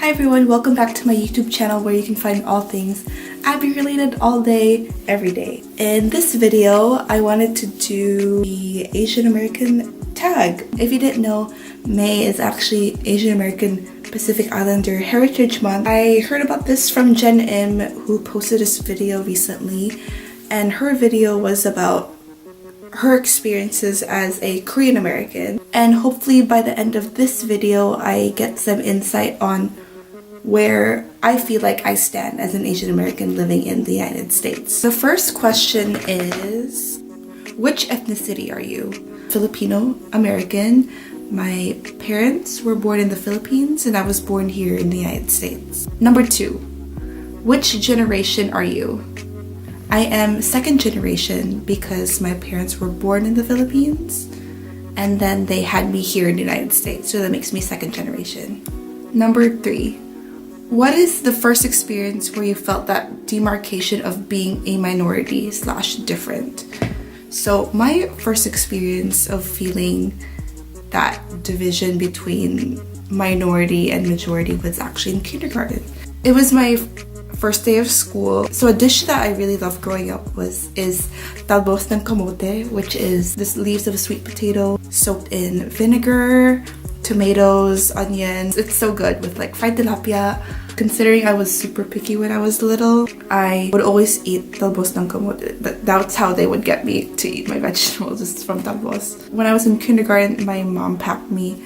Hi everyone, welcome back to my YouTube channel where you can find all things Abby related all day, every day. In this video, I wanted to do the Asian American tag. If you didn't know, May is actually Asian American Pacific Islander Heritage Month. I heard about this from Jenn Im, who posted this video recently, and her video was about her experiences as a Korean American. And hopefully by the end of this video, I get some insight on where I feel like I stand as an Asian American living in the United States. The first question is, which ethnicity are you? Filipino American. My parents were born in the Philippines and I was born here in the United States. Number 2, which generation are you? I am second generation because my parents were born in the Philippines and then they had me here in the United States, so that makes me second generation. Number 3, what is the first experience where you felt that demarcation of being a minority / different? So my first experience of feeling that division between minority and majority was actually in kindergarten. It was my first day of school. So a dish that I really loved growing up is talbos ng kamote, which is the leaves of a sweet potato soaked in vinegar, tomatoes, onions. It's so good with like fried tilapia. Considering I was super picky when I was little, I would always eat talbos ng kamote. That's how they would get me to eat my vegetables, just from talbos. When I was in kindergarten, my mom packed me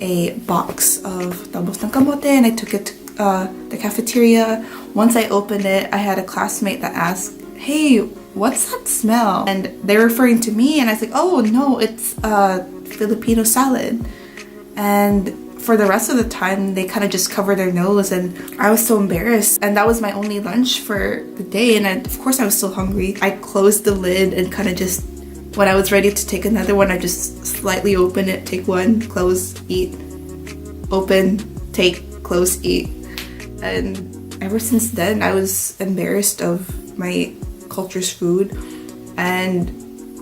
a box of talbos ng kamote and I took it to the cafeteria. Once I opened it, I had a classmate that asked, "Hey, what's that smell?" And they're referring to me, and I was like, "Oh no, it's Filipino salad." And for the rest of the time, they kind of just covered their nose, and I was so embarrassed. And that was my only lunch for the day, and of course I was still hungry. I closed the lid and kind of just, when I was ready to take another one, I just slightly open it, take one, close, eat, open, take, close, eat. And ever since then, I was embarrassed of my culture's food. And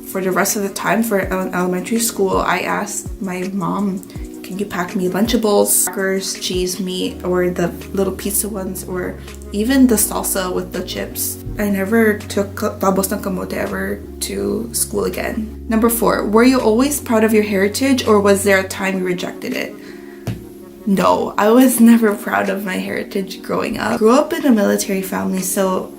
for the rest of the time, for elementary school, I asked my mom, "Can you pack me Lunchables, crackers, cheese, meat, or the little pizza ones, or even the salsa with the chips?" I never took talbos ng kamote ever to school again. Number 4, were you always proud of your heritage, or was there a time you rejected it? No, I was never proud of my heritage growing up. I grew up in a military family, so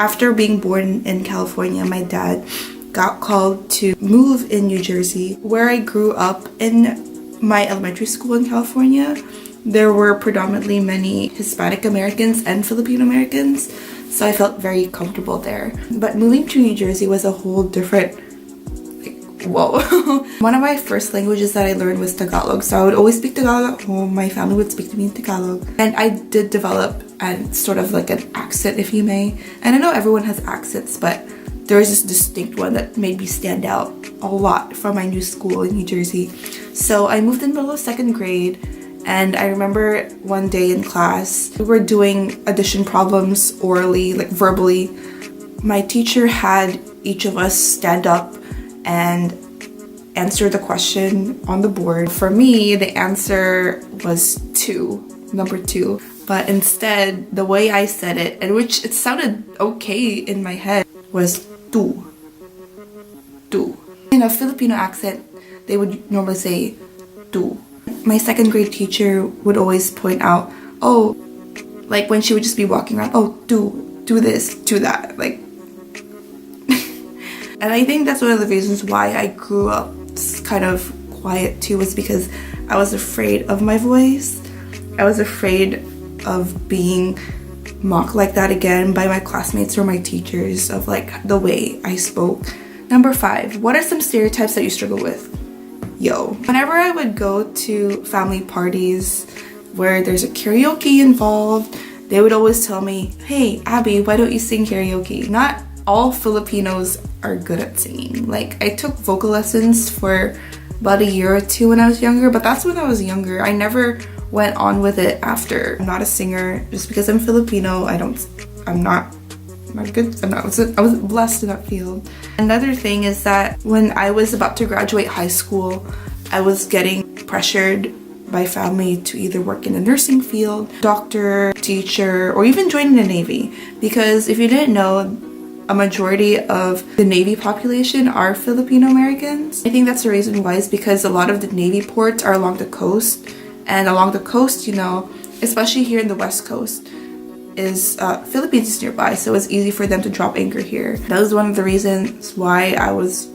after being born in California, my dad got called to move in New Jersey. Where I grew up in my elementary school in California, there were predominantly many Hispanic Americans and Filipino Americans, so I felt very comfortable there. But moving to New Jersey was a whole different, whoa. One of my first languages that I learned was Tagalog, so I would always speak Tagalog at home. My family would speak to me in Tagalog, and I did develop sort of like an accent, if you may. And I know everyone has accents, but there was this distinct one that made me stand out a lot from my new school in New Jersey. So I moved in the middle of 2nd grade, and I remember one day in class, we were doing addition problems orally, like verbally. My teacher had each of us stand up and answer the question on the board. For me, the answer was 2, number 2. But instead, the way I said it, and which it sounded okay in my head, was tu. Tu. In a Filipino accent, they would normally say tu. My 2nd grade teacher would always point out, oh, like when she would just be walking around, oh, do this, do that, like. And I think that's one of the reasons why I grew up kind of quiet too, was because I was afraid of my voice. I was afraid of being mocked like that again by my classmates or my teachers, of like the way I spoke. Number 5, what are some stereotypes that you struggle with? Whenever I would go to family parties where there's a karaoke involved, they would always tell me, "Hey, Abby, why don't you sing karaoke?" Not all Filipinos are good at singing. Like, I took vocal lessons for about a year or 2 when I was younger, but that's when I was younger. I never went on with it after. I'm not a singer. Just because I'm Filipino, I was blessed in that field. Another thing is that when I was about to graduate high school, I was getting pressured by family to either work in the nursing field, doctor, teacher, or even joining the Navy. Because if you didn't know, a majority of the Navy population are Filipino Americans. I think that's the reason why, is because a lot of the Navy ports are along the coast. And along the coast, you know, especially here in the West Coast, is Philippines is nearby, so it's easy for them to drop anchor here. That was one of the reasons why I was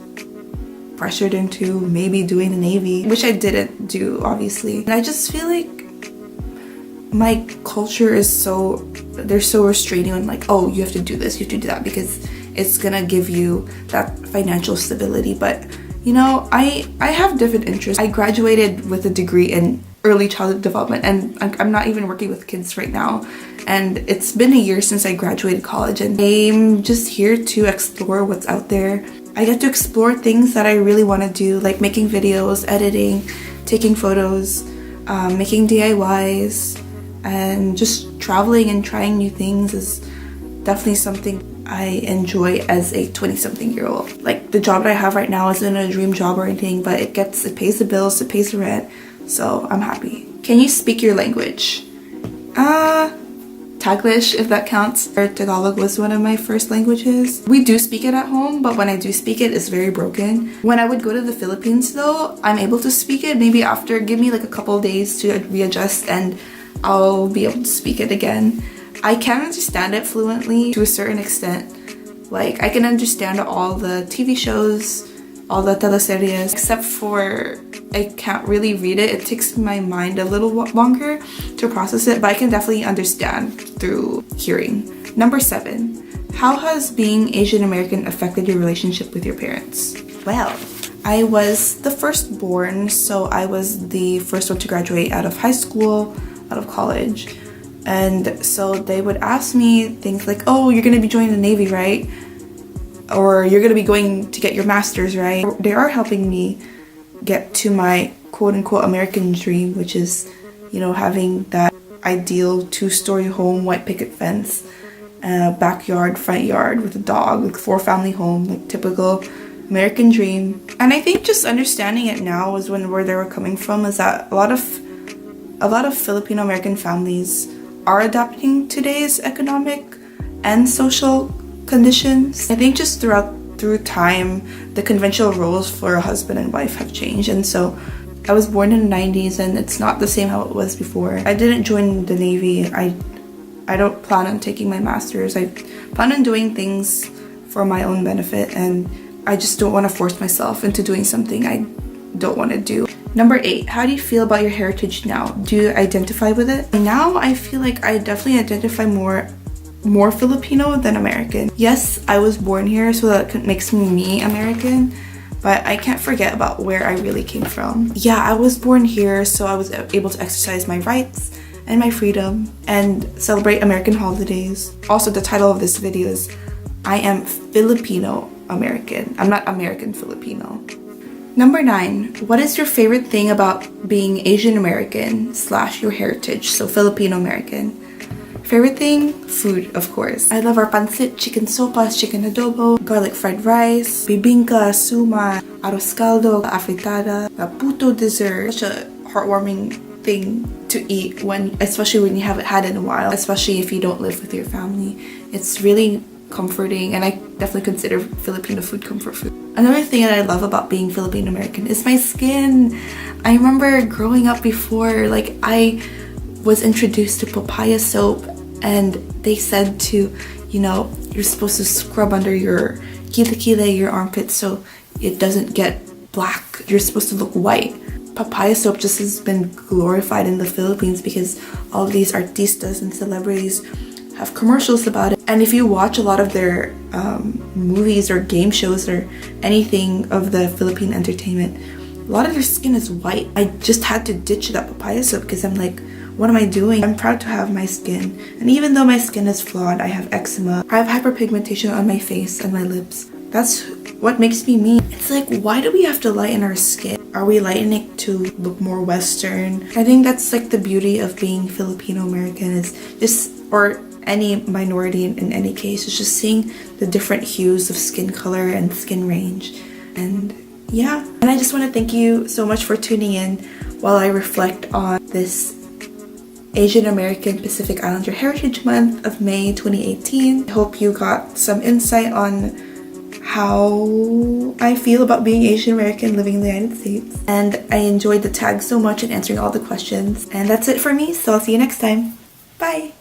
pressured into maybe doing the Navy, which I didn't do, obviously. And I just feel like my culture is they're so restraining on like, oh, you have to do this, you have to do that, because it's gonna give you that financial stability. But you know, I have different interests. I graduated with a degree in early childhood development, and I'm not even working with kids right now, and it's been a year since I graduated college, and I'm just here to explore what's out there. I get to explore things that I really want to do, like making videos, editing, taking photos, making DIYs, and just traveling and trying new things is definitely something I enjoy as a 20-something-year-old. Like, the job that I have right now isn't a dream job or anything, but it pays the bills, it pays the rent, so I'm happy. Can you speak your language? Taglish, if that counts. Tagalog was one of my first languages. We do speak it at home, but when I do speak it, it's very broken. When I would go to the Philippines though, I'm able to speak it. Maybe after, give me like a couple of days to readjust and I'll be able to speak it again. I can understand it fluently to a certain extent. Like, I can understand all the TV shows, all the teleseries, except for I can't really read it. It takes my mind a little longer to process it, but I can definitely understand through hearing. Number 7, how has being Asian American affected your relationship with your parents? Well, I was the firstborn, so I was the first one to graduate out of high school, out of college. And so they would ask me things like, oh, you're gonna be joining the Navy, right? Or you're gonna be going to get your master's, right? They are helping me get to my quote-unquote American dream, which is, you know, having that ideal 2-story home, white picket fence, backyard, front yard with a dog, like 4-family home, like typical American dream. And I think just understanding it now is where they were coming from, is that a lot of Filipino American families are adapting today's economic and social conditions. I think just through time, the conventional roles for a husband and wife have changed, and so I was born in the 90s and it's not the same how it was before. I didn't join the Navy. I don't plan on taking my master's. I plan on doing things for my own benefit, and I just don't want to force myself into doing something I don't want to do. Number 8, how do you feel about your heritage now? Do you identify with it? Now I feel like I definitely identify more Filipino than American. Yes, I was born here, so that makes me American, but I can't forget about where I really came from. Yeah, I was born here, so I was able to exercise my rights and my freedom and celebrate American holidays. Also, the title of this video is I am Filipino American. I'm not American Filipino. Number 9, what is your favorite thing about being Asian American / your heritage, so Filipino American? Favorite thing? Food, of course. I love our pancit, chicken sopas, chicken adobo, garlic fried rice, bibingka, suma, arroz caldo, afritada, a puto dessert. Such a heartwarming thing to eat, especially when you haven't had it in a while, especially if you don't live with your family. It's really comforting, and I definitely consider Filipino food comfort food. Another thing that I love about being Filipino American is my skin. I remember growing up before, like, I was introduced to papaya soap, and they said to, you know, you're supposed to scrub under your kile, your armpits, so it doesn't get black. You're supposed to look white. Papaya soap just has been glorified in the Philippines because all of these artistas and celebrities have commercials about it. And if you watch a lot of their movies or game shows or anything of the Philippine entertainment, a lot of their skin is white. I just had to ditch that papaya soap because I'm like, what am I doing? I'm proud to have my skin. And even though my skin is flawed, I have eczema, I have hyperpigmentation on my face and my lips. That's what makes me me. It's like, why do we have to lighten our skin? Are we lightening it to look more Western? I think that's like the beauty of being Filipino American, is just, or any minority in any case, is just seeing the different hues of skin color and skin range. And yeah, and I just want to thank you so much for tuning in while I reflect on this Asian American Pacific Islander Heritage Month of May 2018. I hope you got some insight on how I feel about being Asian American living in the United States. And I enjoyed the tag so much and answering all the questions. And that's it for me, so I'll see you next time. Bye!